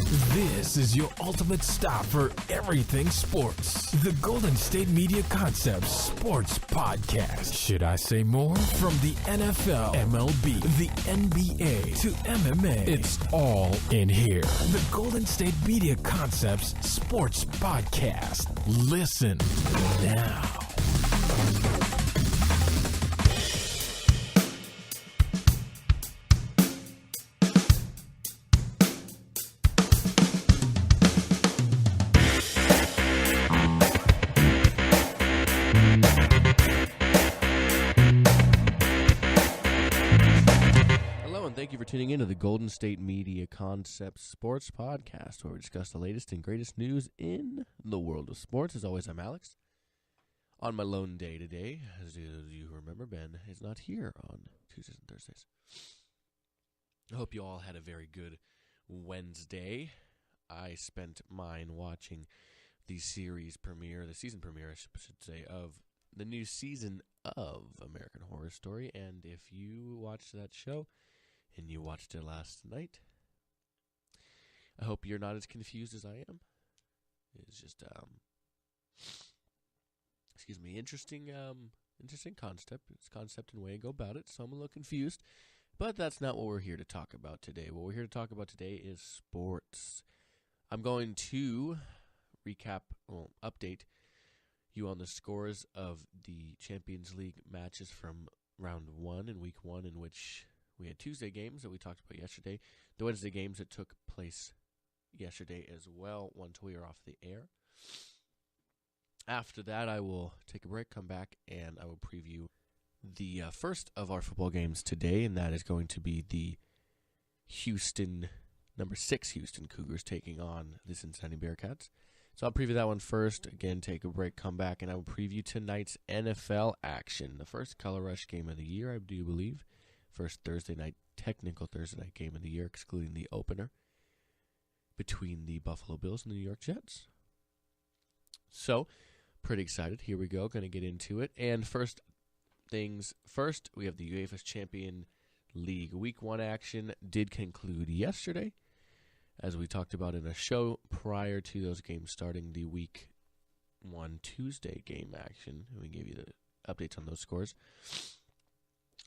This is your ultimate stop for everything sports. The Golden State Media Concepts Sports Podcast. Should I say more? From the NFL, MLB, the NBA to MMA, it's all in here. The Golden State Media Concepts Sports Podcast. Listen now. Tuning into the Golden State Media Concepts Sports Podcast, where we discuss the latest and greatest news in the world of sports. As always, I'm Alex. On my lone day today, as you remember, Ben is not here on Tuesdays and Thursdays. I hope you all had a very good Wednesday. I spent mine watching the season premiere, I should say, of the new season of American Horror Story. And if you watched that show, and you watched it last night, I hope you're not as confused as I am. It's just, interesting concept. It's concept and way to go about it, so I'm a little confused. But that's not what we're here to talk about today. What we're here to talk about today is sports. I'm going to update you on the scores of the Champions League matches from round 1 and week 1, in which we had Tuesday games that we talked about yesterday, the Wednesday games that took place yesterday as well, once we are off the air. After that, I will take a break, come back, and I will preview the first of our football games today, and that is going to be the number 6 Houston Cougars taking on the Cincinnati Bearcats. So I'll preview that one first, again, take a break, come back, and I will preview tonight's NFL action, the first Color Rush game of the year, I do believe. First technical Thursday night game of the year, excluding the opener between the Buffalo Bills and the New York Jets. So, pretty excited. Here we go. Going to get into it. And first things first, we have the UEFA Champions League Week 1 action did conclude yesterday. As we talked about in a show prior to those games starting, the Week 1 Tuesday game action. And we gave you the updates on those scores.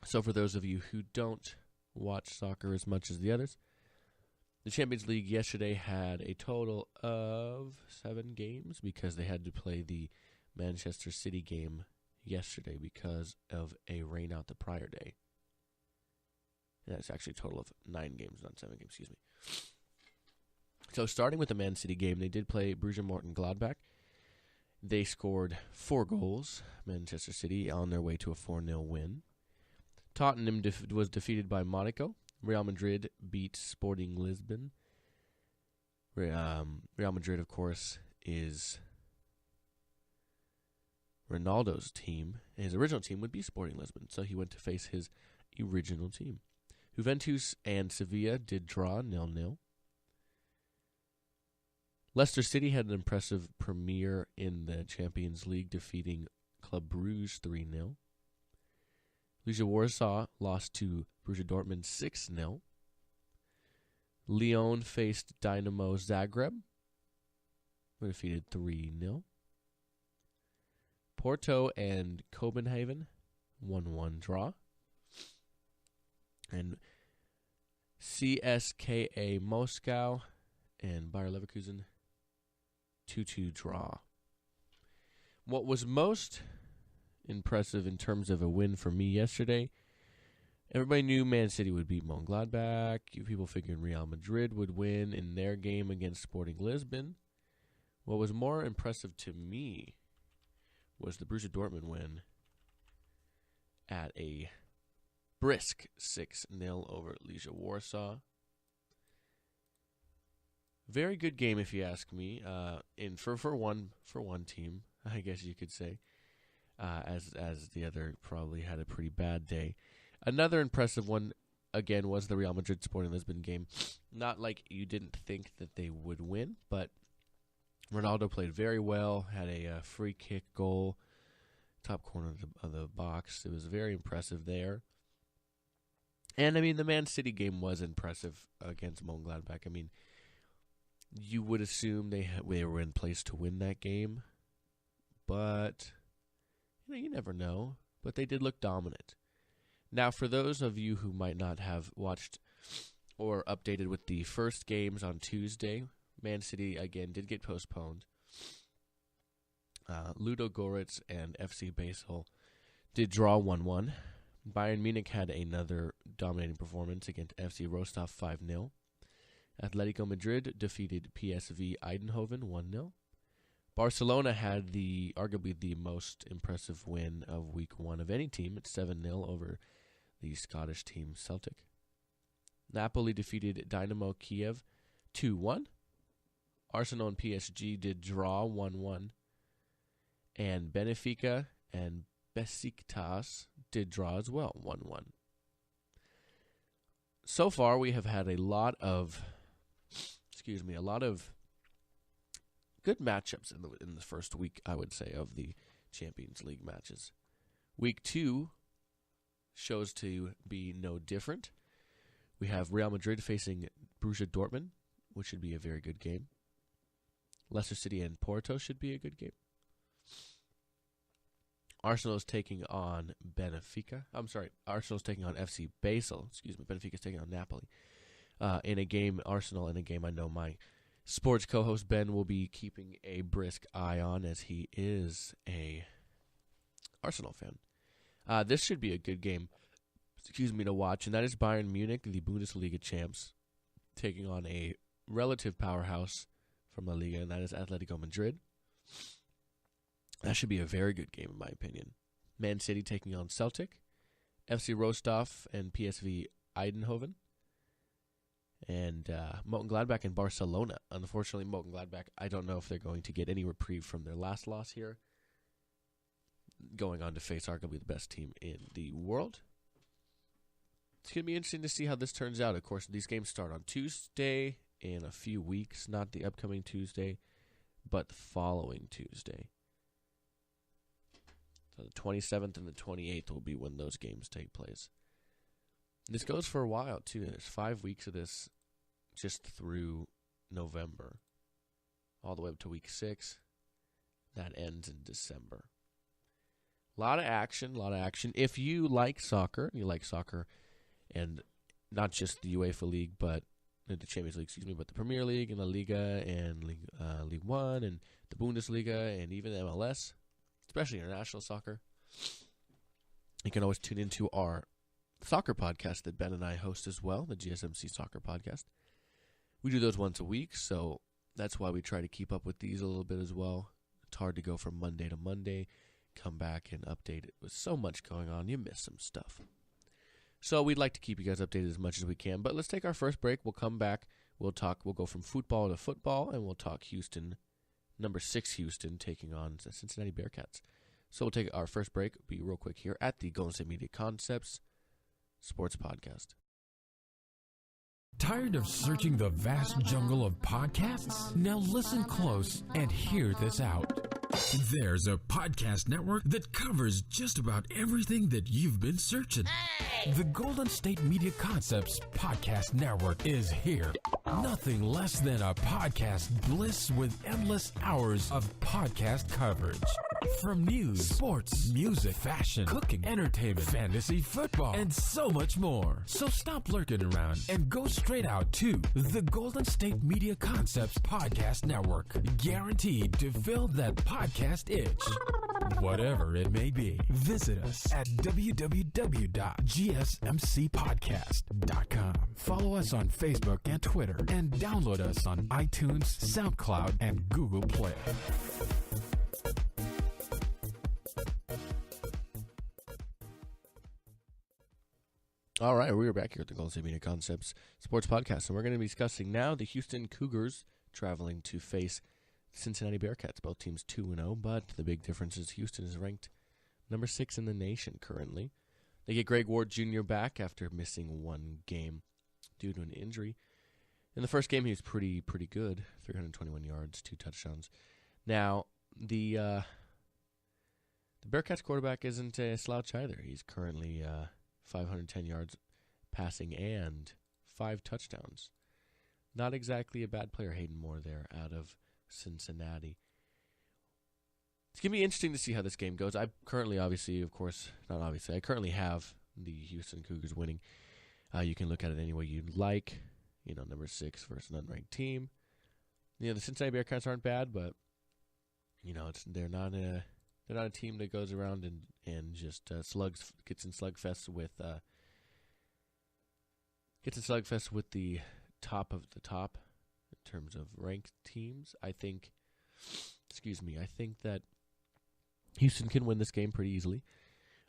So for those of you who don't watch soccer as much as the others, the Champions League yesterday had a total of 7 games because they had to play the Manchester City game yesterday because of a rain out the prior day. And that's actually a total of 9 games, not 7 games, excuse me. So starting with the Man City game, they did play Borussia Mönchengladbach. They scored 4 goals, Manchester City, on their way to a 4-0 win. Tottenham was defeated by Monaco. Real Madrid beat Sporting Lisbon. Real Madrid, of course, is Ronaldo's team. His original team would be Sporting Lisbon, so he went to face his original team. Juventus and Sevilla did draw 0-0. Leicester City had an impressive premiere in the Champions League, defeating Club Brugge 3-0. Legia Warsaw lost to Borussia Dortmund 6-0. Lyon faced Dynamo Zagreb. Were defeated 3-0. Porto and Copenhagen 1-1 draw. And CSKA Moscow and Bayer Leverkusen 2-2 draw. What was most impressive in terms of a win for me yesterday, everybody knew Man City would beat Mönchengladbach. People figured Real Madrid would win in their game against Sporting Lisbon. What was more impressive to me was the Borussia Dortmund win at a brisk 6-0 over Legia Warsaw. Very good game, if you ask me. For one team, I guess you could say. As the other probably had a pretty bad day. Another impressive one, again, was the Real Madrid Sporting Lisbon game. Not like you didn't think that they would win, but Ronaldo played very well, had a free kick goal, top corner of the box. It was very impressive there. And, I mean, the Man City game was impressive against Mönchengladbach. I mean, you would assume they were in place to win that game, but you never know. But they did look dominant. Now, for those of you who might not have watched or updated with the first games on Tuesday, Man City, again, did get postponed. Ludo Goretz and FC Basel did draw 1-1. Bayern Munich had another dominating performance against FC Rostov 5-0. Atletico Madrid defeated PSV Eindhoven 1-0. Barcelona had arguably the most impressive win of Week 1 of any team at 7-0 over the Scottish team Celtic. Napoli defeated Dynamo Kiev 2-1. Arsenal and PSG did draw 1-1. And Benfica and Besiktas did draw as well, 1-1. So far, we have had a lot of good matchups in the first week, I would say, of the Champions League matches. Week 2 shows to be no different. We have Real Madrid facing Borussia Dortmund, which should be a very good game. Leicester City and Porto should be a good game. Arsenal is taking on Benfica. Arsenal is taking on FC Basel. Benfica is taking on Napoli. In a game, Arsenal in a game I know my sports co-host Ben will be keeping a brisk eye on, as he is a Arsenal fan. This should be a good game, to watch, and that is Bayern Munich, the Bundesliga champs, taking on a relative powerhouse from La Liga, and that is Atletico Madrid. That should be a very good game, in my opinion. Man City taking on Celtic, FC Rostov and PSV Eindhoven, and Mönchengladbach and Barcelona. Unfortunately, Mönchengladbach, I don't know if they're going to get any reprieve from their last loss here, going on to face arguably the best team in the world. It's going to be interesting to see how this turns out. Of course, these games start on Tuesday in a few weeks, not the upcoming Tuesday, but the following Tuesday. So the 27th and the 28th will be when those games take place. This goes for a while, too. There's 5 weeks of this just through November, all the way up to week 6. That ends in December. A lot of action. If you like soccer, and not just the UEFA League, but the Champions League, but the Premier League and La Liga and League One and the Bundesliga and even MLS, especially international soccer, you can always tune into our soccer podcast that Ben and I host as well, the GSMC Soccer Podcast. We do those once a week, so that's why we try to keep up with these a little bit as well. It's hard to go from Monday to Monday, come back and update it. With so much going on, you miss some stuff. So we'd like to keep you guys updated as much as we can, but let's take our first break. We'll come back. We'll go from football to football, and we'll talk Houston, number 6 Houston, taking on the Cincinnati Bearcats. So we'll take our first break. It'll be real quick here at the Golden State Media Concepts Sports Podcast. Tired of searching the vast jungle of podcasts? Now listen close and hear this out. There's a podcast network that covers just about everything that you've been searching. Hey! The Golden State Media Concepts Podcast Network is here. Nothing less than a podcast bliss with endless hours of podcast coverage. From news, sports, music, fashion, cooking, entertainment, fantasy, football, and so much more. So stop lurking around and go straight out to the Golden State Media Concepts Podcast Network. Guaranteed to fill that podcast itch. Whatever it may be. Visit us at www.gsmcpodcast.com. Follow us on Facebook and Twitter, and download us on iTunes, SoundCloud, and Google Play. All right, we're back here at the Golden State Media Concepts Sports Podcast, and we're going to be discussing now the Houston Cougars traveling to face Cincinnati Bearcats. Both teams 2-0, but the big difference is Houston is ranked number 6 in the nation currently. They get Greg Ward Jr. back after missing one game due to an injury. In the first game, he was pretty good, 321 yards, 2 touchdowns. Now, the Bearcats quarterback isn't a slouch either. He's currently 510 yards passing and 5 touchdowns. Not exactly a bad player, Hayden Moore there out of Cincinnati. It's going to be interesting to see how this game goes. I currently, I currently have the Houston Cougars winning. You can look at it any way you'd like. Number 6 versus an unranked team. The Cincinnati Bearcats aren't bad, but they're not a team that goes around and just gets in slugfests with the top of the top in terms of ranked teams. I think that Houston can win this game pretty easily.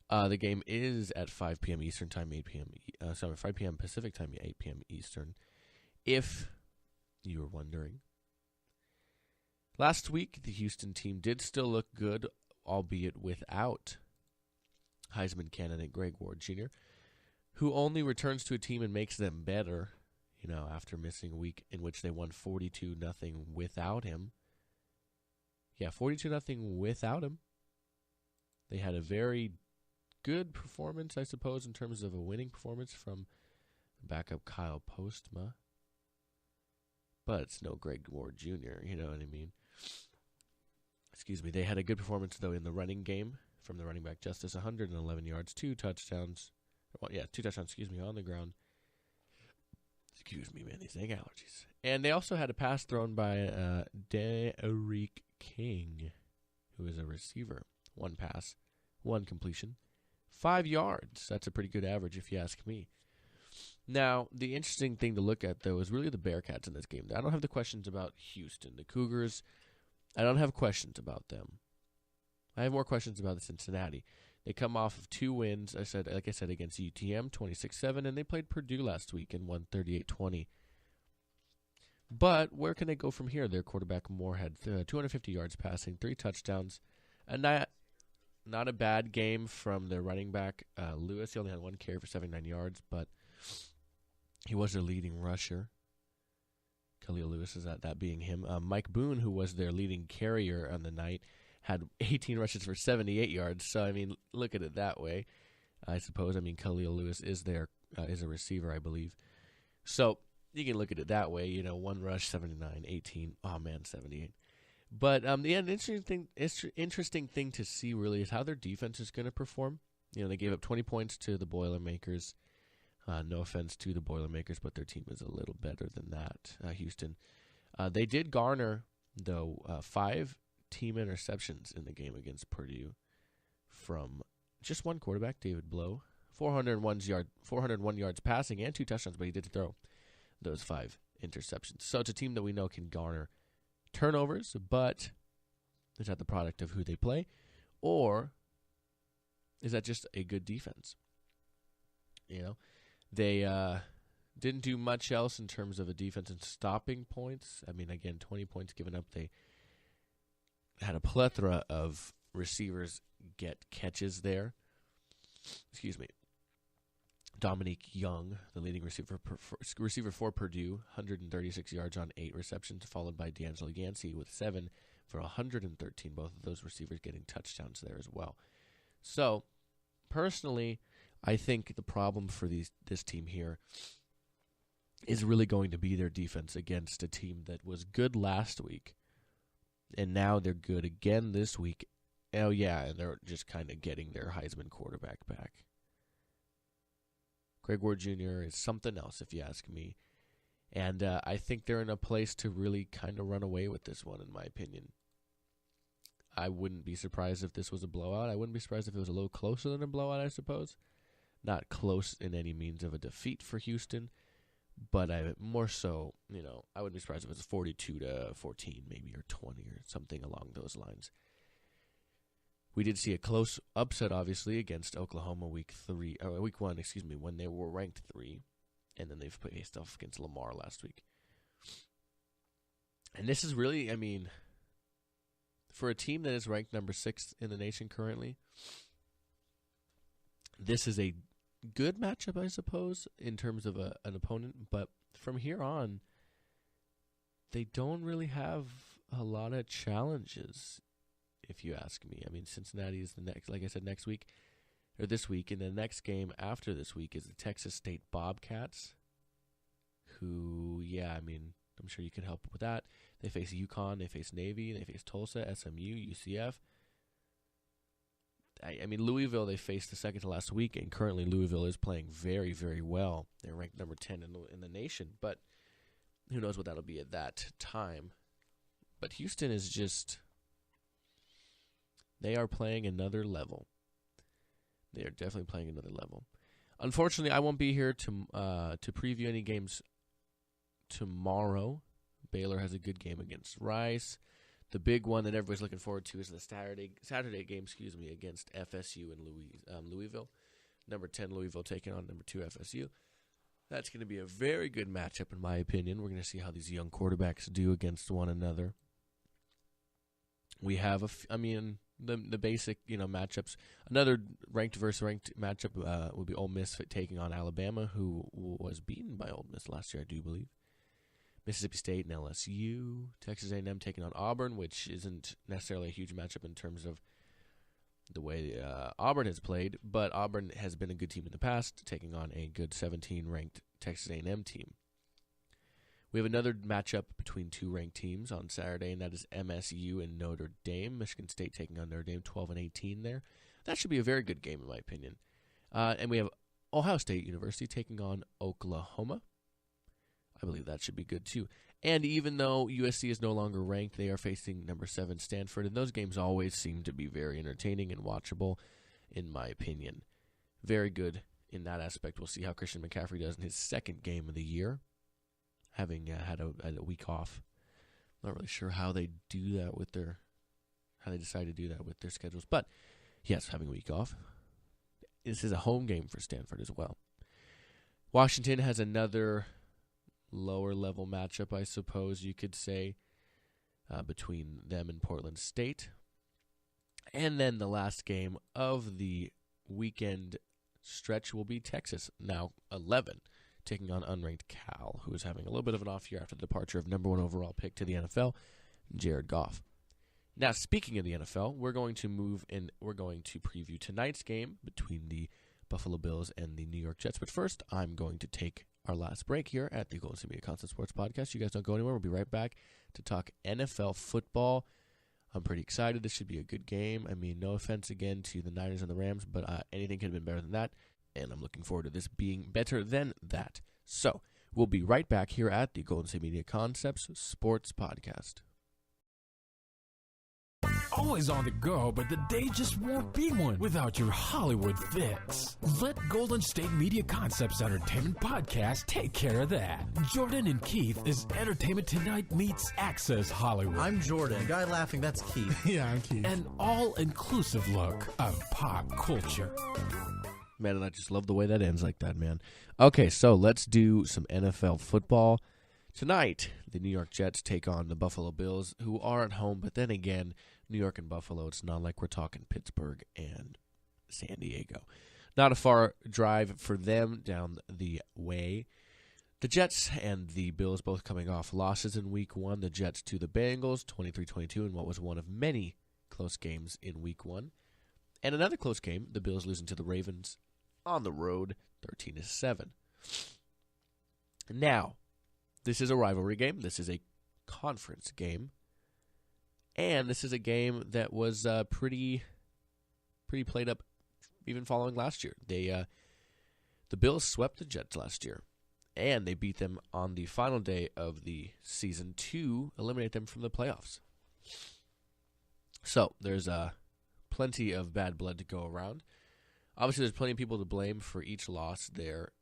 The game is at 5 p.m. Eastern time, 5 p.m. Pacific time, 8 p.m. Eastern. If you were wondering. Last week, the Houston team did still look good, albeit without Heisman candidate Greg Ward Jr., who only returns to a team and makes them better, after missing a week in which they won 42-0 without him. Yeah, 42-0 without him. They had a very good performance, I suppose, in terms of a winning performance from backup Kyle Postma. But it's no Greg Ward Jr., you know what I mean? They had a good performance, though, in the running game from the running back Justice, 111 yards, 2 touchdowns. 2 touchdowns, on the ground. Excuse me, man, these egg allergies. And they also had a pass thrown by Derek King, who is a receiver. 1 pass, 1 completion, 5 yards. That's a pretty good average, if you ask me. Now, the interesting thing to look at, though, is really the Bearcats in this game. I don't have the questions about Houston. The Cougars, I don't have questions about them. I have more questions about the Cincinnati. They come off of 2 wins, like I said, against UTM, 26-7, and they played Purdue last week and won 38-20. But where can they go from here? Their quarterback Moore had 250 yards passing, 3 touchdowns, and not a bad game from their running back, Lewis. He only had 1 carry for 79 yards, but he was their leading rusher. Khalil Lewis, is that being him. Mike Boone, who was their leading carrier on the night, had 18 rushes for 78 yards. So, look at it that way, I suppose. Khalil Lewis is a receiver, I believe. So, you can look at it that way. 1 rush, 79, 18. Oh, man, 78. But the interesting thing to see really is how their defense is going to perform. They gave up 20 points to the Boilermakers. No offense to the Boilermakers, but their team is a little better than that, Houston. They did garner, though, 5 team interceptions in the game against Purdue from just one quarterback, David Blow. 401 yards passing and 2 touchdowns, but he did throw those 5 interceptions. So it's a team that we know can garner turnovers, but is that the product of who they play, or is that just a good defense? They didn't do much else in terms of a defense and stopping points. Again, 20 points given up. They had a plethora of receivers get catches there. Dominique Young, the leading receiver for Purdue, 136 yards on 8 receptions, followed by D'Angelo Yancey with 7 for 113. Both of those receivers getting touchdowns there as well. So, personally, I think the problem for this team here is really going to be their defense against a team that was good last week, and now they're good again this week. Oh, yeah, and they're just kind of getting their Heisman quarterback back. Greg Ward Jr. is something else, if you ask me. And I think they're in a place to really kind of run away with this one, in my opinion. I wouldn't be surprised if this was a blowout. I wouldn't be surprised if it was a little closer than a blowout, I suppose. Not close in any means of a defeat for Houston, but more so, I wouldn't be surprised if it was 42-14 maybe, or 20 or something along those lines. We did see a close upset, obviously, against Oklahoma week 1, when they were ranked 3, and then they've faced off against Lamar last week. And this is really, for a team that is ranked number 6 in the nation currently, this is a good matchup, I suppose, in terms of an opponent. But from here on, they don't really have a lot of challenges, if you ask me. Cincinnati is the next, like I said, this week, and the next game after this week is the Texas State Bobcats, who, I'm sure you can help with that. They face UConn, they face Navy, they face Tulsa, SMU, UCF. Louisville they faced the second to last week, and currently Louisville is playing very, very well. They're ranked number 10 in the nation, but who knows what that'll be at that time. But Houston is just, they are playing another level. They are definitely playing another level. Unfortunately, I won't be here to preview any games tomorrow. Baylor has a good game against Rice. The big one that everybody's looking forward to is the Saturday game, against FSU and Louisville. Number 10 Louisville taking on number 2 FSU. That's going to be a very good matchup in my opinion. We're going to see how these young quarterbacks do against one another. We have the basic matchups. Another ranked versus ranked matchup would be Ole Miss taking on Alabama, who was beaten by Ole Miss last year, I do believe. Mississippi State and LSU. Texas A&M taking on Auburn, which isn't necessarily a huge matchup in terms of the way Auburn has played, but Auburn has been a good team in the past, taking on a good 17-ranked Texas A&M team. We have another matchup between 2 ranked teams on Saturday, and that is MSU and Notre Dame. Michigan State taking on Notre Dame, 12 and 18 there. That should be a very good game in my opinion. And we have Ohio State University taking on Oklahoma. I believe that should be good too. And even though USC is no longer ranked, they are facing number 7 Stanford, and those games always seem to be very entertaining and watchable, in my opinion. Very good in that aspect. We'll see how Christian McCaffrey does in his second game of the year, having had a week off. Not really sure how they do that with how they decide to do that with their schedules, but yes, having a week off. This is a home game for Stanford as well. Washington has another lower level matchup, I suppose you could say, between them and Portland State. And then the last game of the weekend stretch will be Texas, now 11, taking on unranked Cal, who is having a little bit of an off year after the departure of number 1 overall pick to the NFL, Jared Goff. Now, speaking of the NFL, we're going to move in. We're going to preview tonight's game between the Buffalo Bills and the New York Jets. But first, I'm going to take our last break here at the Golden State Media Concept Sports Podcast. You guys don't go anywhere. We'll be right back to talk NFL football. I'm pretty excited. This should be a good game. No offense again to the Niners and the Rams, but anything could have been better than that, and I'm looking forward to this being better than that. So, we'll be right back here at the Golden State Media Concepts Sports Podcast. Always on the go, but the day just won't be one without your Hollywood fix. Let Golden State Media Concepts Entertainment Podcast take care of that. Jordan and Keith is Entertainment Tonight meets Access Hollywood. I'm Jordan. The guy laughing, that's Keith. Yeah, I'm Keith. An all-inclusive look of pop culture. Man, and I just love the way that ends like that, man. Okay, so let's do some NFL football. Tonight, the New York Jets take on the Buffalo Bills, who are at home, but then again, New York and Buffalo, it's not like we're talking Pittsburgh and San Diego. Not a far drive for them down the way. The Jets and the Bills both coming off losses in Week 1. The Jets to the Bengals, 23-22, in what was one of many close games in Week 1. And another close game, the Bills losing to the Ravens on the road, 13-7. Now, this is a rivalry game. This is a conference game. And this is a game that was pretty played up even following last year. The Bills swept the Jets last year, and they beat them on the final day of the season to eliminate them from the playoffs. So there's plenty of bad blood to go around. Obviously, there's plenty of people to blame for each loss there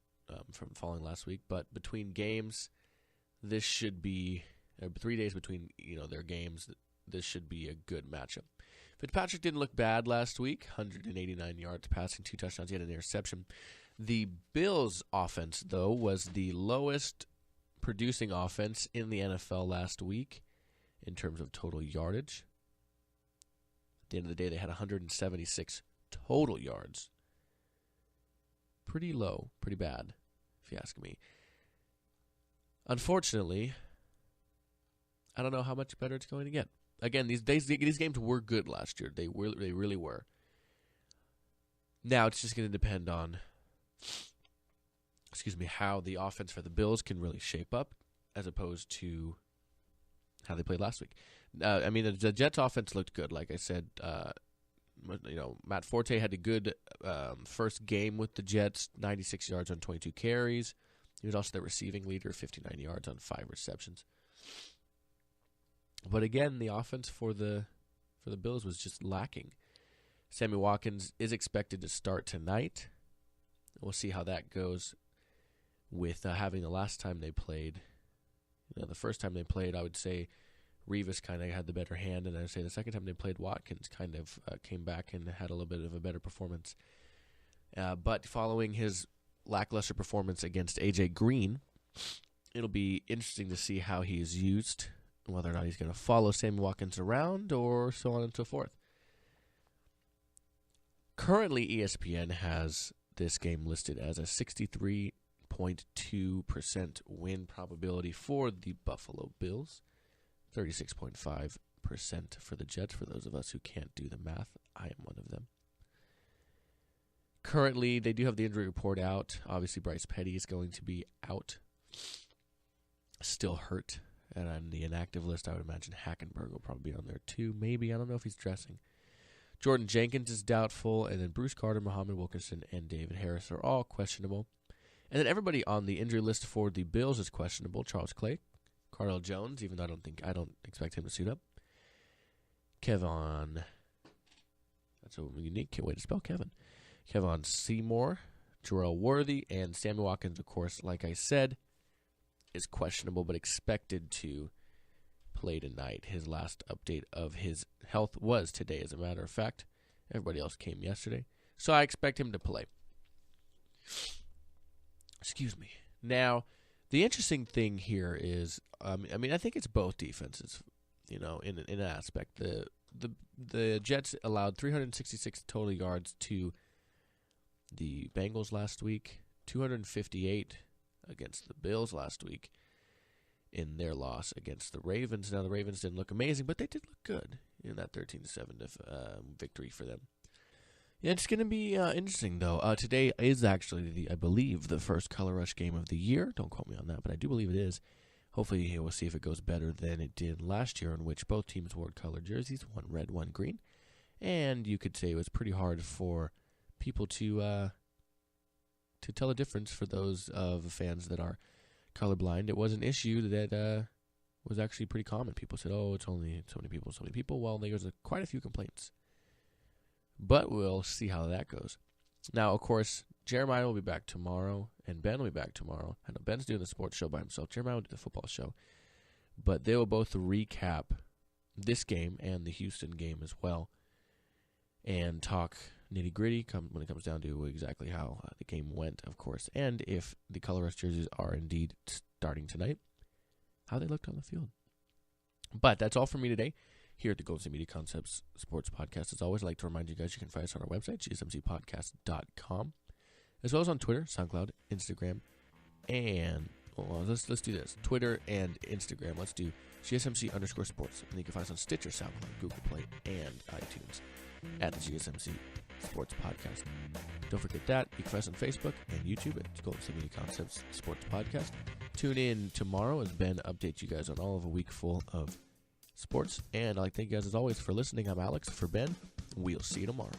from following last week, but between games, this should be 3 days between their games. This should be a good matchup. Fitzpatrick didn't look bad last week, 189 yards passing, 2 touchdowns, he had an interception. The Bills' offense, though, was the lowest producing offense in the NFL last week in terms of total yardage. At the end of the day, they had 176 total yards. Pretty low, pretty bad, if you ask me. Unfortunately, I don't know how much better it's going to get. Again, these games were good last year. They really were. Now it's just going to depend on how the offense for the Bills can really shape up as opposed to how they played last week. The Jets offense looked good. Like I said, Matt Forte had a good first game with the Jets, 96 yards on 22 carries. He was also the receiving leader, 59 yards on 5 receptions. But again, the offense for the Bills was just lacking. Sammy Watkins is expected to start tonight. We'll see how that goes with having the last time they played. The first time they played, I would say Revis kind of had the better hand, and I would say the second time they played, Watkins kind of came back and had a little bit of a better performance. But following his lackluster performance against A.J. Green, it'll be interesting to see how he is used, whether or not he's going to follow Sammy Watkins around or so on and so forth. Currently, ESPN has this game listed as a 63.2% win probability for the Buffalo Bills, 36.5% for the Jets. For those of us who can't do the math, I am one of them. Currently, they do have the injury report out. Obviously, Bryce Petty is going to be out, still hurt. And on the inactive list, I would imagine Hackenberg will probably be on there too. Maybe. I don't know if he's dressing. Jordan Jenkins is doubtful. And then Bruce Carter, Muhammad Wilkerson, and David Harris are all questionable. And then everybody on the injury list for the Bills is questionable. Charles Clay, Cardell Jones, even though I don't expect him to suit up. Kevon. That's a unique way to spell Kevin. Kevon Seymour, Jarrell Worthy, and Sammy Watkins, of course, like I said, is questionable but expected to play tonight. His last update of his health was today, as a matter of fact. Everybody else came yesterday. So I expect him to play. Excuse me. Now, the interesting thing here is, I think it's both defenses, in an aspect. The Jets allowed 366 total yards to the Bengals last week, 258 against the Bills last week in their loss against the Ravens. Now, the Ravens didn't look amazing, but they did look good in that 13-7 victory for them. Yeah, it's going to be interesting, though. Today is actually, I believe, the first Color Rush game of the year. Don't quote me on that, but I do believe it is. Hopefully, we'll see if it goes better than it did last year, in which both teams wore colored jerseys, one red, one green. And you could say it was pretty hard for people to tell the difference for those of the fans that are colorblind. It was an issue that was actually pretty common. People said, it's only so many people. Well, there was quite a few complaints. But we'll see how that goes. Now, of course, Jeremiah will be back tomorrow, and Ben will be back tomorrow. I know Ben's doing the sports show by himself. Jeremiah will do the football show. But they will both recap this game and the Houston game as well, and talk nitty-gritty when it comes down to exactly how the game went, of course, and if the Color Rush jerseys are indeed starting tonight, how they looked on the field. But that's all for me today here at the Golden State Media Concepts Sports Podcast. As always, I'd like to remind you guys you can find us on our website, gsmcpodcast.com, as well as on Twitter, SoundCloud, Instagram, and let's do this. Twitter and Instagram. Let's do GSMC_sports. And you can find us on Stitcher, SoundCloud, Google Play, and iTunes at the GSMC Sports Podcast. Don't forget that. You can find us on Facebook and YouTube at Golden State Media Concepts Sports Podcast. Tune in tomorrow as Ben updates you guys on all of a week full of sports. And I'd like to thank you guys as always for listening. I'm Alex for Ben. We'll see you tomorrow.